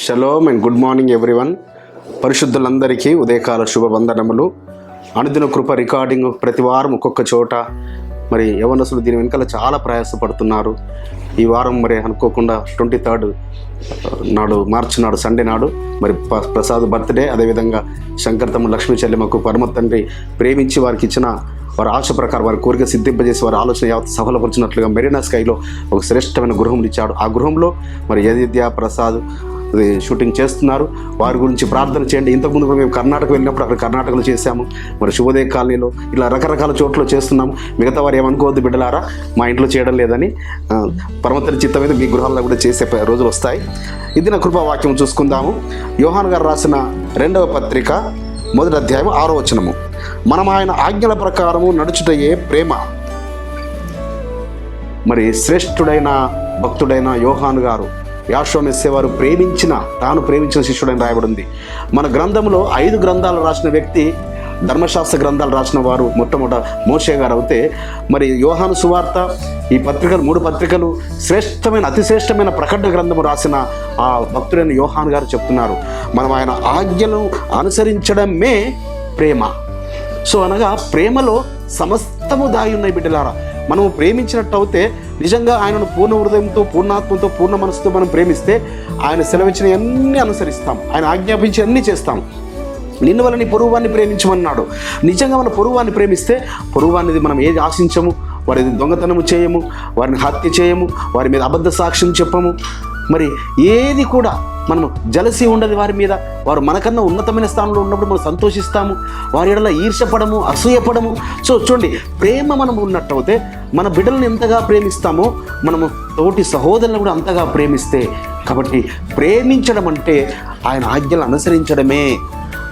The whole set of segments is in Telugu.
Shalom and good morning everyone. పరిశుద్ధులందరికీ ఉదయకాల శుభవందనములు. అనుదిన కృప రికార్డింగ్ ప్రతి వారం ఒక్కొక్క చోట. మరి యవనసులు దీని వెనకాల చాలా ప్రయాసపడుతున్నారు. ఈ వారం మరి అనుకోకుండా 23rd నాడు, మార్చి నాడు, సండే నాడు మరి ప్రసాద్ బర్త్డే. అదేవిధంగా శంకర్తమ్మ లక్ష్మీ చెల్లెమ్మకు పరమ తండ్రి ప్రేమించి వారికి ఇచ్చిన వారి ఆశ ప్రకారం వారి కోరిక సిద్ధింపజేసి వారి ఆలోచన యావత్ సఫలపరిచినట్లుగా మెరీనా స్కైలో ఒక శ్రేష్టమైన గృహం ఇచ్చాడు. ఆ గృహంలో మరి యదిద్య ప్రసాద్ షూటింగ్ చేస్తున్నారు. వారి గురించి ప్రార్థన చేయండి. ఇంతకుముందు కూడా మేము కర్ణాటక వెళ్ళినప్పుడు అక్కడ కర్ణాటకలో చేశాము. మరి శుభోదయ కాలనీలో ఇలా రకరకాల చోట్ల చేస్తున్నాము. మిగతా వారు ఏమనుకోవద్దు బిడ్డలారా, మా ఇంట్లో చేయడం లేదని. పరమతరి చిత్తం మీద మీ గృహాల్లో కూడా చేసే రోజులు వస్తాయి. ఇది నా కృపావాక్యం చూసుకుందాము. యోహాను గారు రాసిన 2వ పత్రిక 1వ అధ్యాయం 6వ వచనము. మనం ఆయన ఆజ్ఞల ప్రకారము నడుచుటయే ప్రేమ. మరి శ్రేష్ఠుడైన భక్తుడైన యోహాను గారు యాషోవ మెస్సే వారు తాను ప్రేమించిన శిష్యుడని రాయబడింది. మన గ్రంథంలో 5 గ్రంథాలు రాసిన వ్యక్తి, ధర్మశాస్త్ర గ్రంథాలు రాసిన వారు మొట్టమొదట మోషే గారు అయితే, మరి యోహాను సువార్త, ఈ పత్రికలు 3 పత్రికలు అతి శ్రేష్టమైన ప్రకటన గ్రంథము రాసిన ఆ భక్తుడైన యోహాను గారు చెప్తున్నారు, మనం ఆయన ఆజ్ఞలను అనుసరించడమే ప్రేమ. సో అనగా ప్రేమలో సమస్తము దాగి ఉన్నాయి బిడ్డలారా. మనము ప్రేమించినట్టు అయితే నిజంగా ఆయనను పూర్ణ హృదయంతో, పూర్ణాత్మతో, పూర్ణ మనసుతో మనం ప్రేమిస్తే ఆయన సెలవిచ్చిన అన్నీ అనుసరిస్తాం, ఆయన ఆజ్ఞాపించి అన్నీ చేస్తాం. నిన్ను వల్ల నీ పొరుగువాన్ని ప్రేమించమన్నాడు. నిజంగా మన పొరుగువాన్ని ప్రేమిస్తే పొరుగువానిది మనం ఏది ఆశించము, వారిది దొంగతనము చేయము, వారిని హత్య చేయము, వారి మీద అబద్ధ సాక్ష్యం చెప్పము. మరి ఏది కూడా మనము జలసి ఉండదు వారి మీద. వారు మనకన్నా ఉన్నతమైన స్థానంలో ఉన్నప్పుడు మనం సంతోషిస్తాము. వారి ఎడల ఈర్ష్యపడము, అసూయపడము. సో చూడండి, ప్రేమ మనం ఉన్నట్టు అయితే మన బిడ్డలను ఎంతగా ప్రేమిస్తామో మనము తోటి సహోదరులను కూడా అంతగా ప్రేమిస్తే. కాబట్టి ప్రేమించడం అంటే ఆయన ఆజ్ఞలను అనుసరించడమే,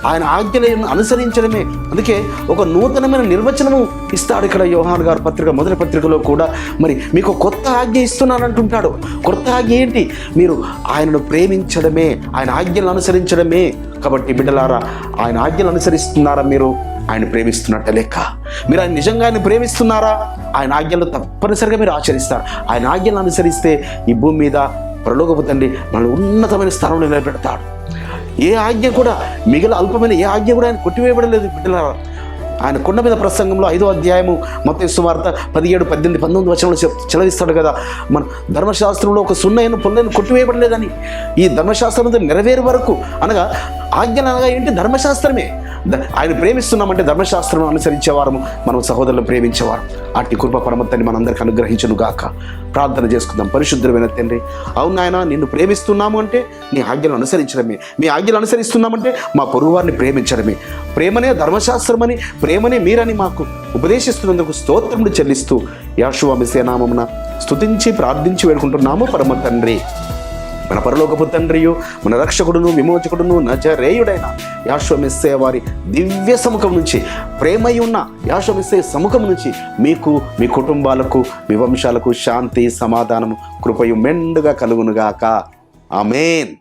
ఆయన ఆజ్ఞలను అనుసరించడమే. అందుకే ఒక నూతనమైన నిర్వచనము ఇస్తాడు ఇక్కడ యోహాను గారి పత్రిక 1వ పత్రికలో కూడా. మరి మీకు కొత్త ఆజ్ఞ ఇస్తున్నానంటుంటాడు. కొత్త ఆజ్ఞ ఏంటి? మీరు ఆయనను ప్రేమించడమే, ఆయన ఆజ్ఞలను అనుసరించడమే. కాబట్టి బిడ్డలారా, ఆయన ఆజ్ఞలు అనుసరిస్తున్నారా? మీరు ఆయన ప్రేమిస్తున్నట్ట లెక్క. మీరు ఆయన నిజంగా ఆయన ప్రేమిస్తున్నారా? ఆయన ఆజ్ఞలు తప్పనిసరిగా మీరు ఆచరిస్తారు. ఆయన ఆజ్ఞలను అనుసరిస్తే ఈ భూమి మీద పరలోకపు తండ్రి మనల్ని ఉన్నతమైన స్థానంలో నిలబెడతాడు. ఏ ఆజ్ఞ కూడా, మిగిలిన అల్పమైన ఏ ఆజ్ఞ కూడా ఆయన కొట్టివేయబడలేదు బిడ్డలారా. ఆయన కొండ మీద ప్రసంగంలో 5వ అధ్యాయము మత్తయి సువార్త 17, 18, 19 వచనంలో చెలవిస్తాడు కదా, మన ధర్మశాస్త్రంలో ఒక సున్నైన పొల్లైన కొట్టివేయబడలేదని. ఈ ధర్మశాస్త్రం నెరవేరు వరకు, అనగా ఆజ్ఞలు అనగా ఏంటి? ధర్మశాస్త్రమే. ఆయన ప్రేమిస్తున్నామంటే ధర్మశాస్త్రం అనుసరించేవారము, మనం సహోదరులను ప్రేమించేవారు. అట్టి కృప పరమతని మనందరికీ అనుగ్రహించును గాక. ప్రార్థన చేసుకుందాం. పరిశుద్ధమైన తండ్రి, అవును ఆయన, నిన్ను ప్రేమిస్తున్నాము అంటే నీ ఆజ్ఞలు అనుసరించడమే. మీ ఆజ్ఞలు అనుసరిస్తున్నామంటే మా పొరుగువారిని ప్రేమించడమే. ప్రేమనే ధర్మశాస్త్రమని, ప్రేమనే మీరని మాకు ఉపదేశిస్తున్నందుకు స్తోత్రములు చెల్లిస్తూ యాషోవ మెస్సీయ నామమున స్తుతించి ప్రార్థించి వేడుకుంటున్నాము పరమ తండ్రి. మన పరలోకపు తండ్రియు, మన రక్షకుడును, విమోచకుడును, నజరేయుడైన యాషోవ మెస్సీయ వారి దివ్య సముఖం నుంచి, ప్రేమయున్న యాషోవ మెస్సీయ సముఖం నుంచి మీకు, మీ కుటుంబాలకు, మీ వంశాలకు శాంతి, సమాధానము, కృపయు మెండుగా కలుగునుగాక. ఆమేన్.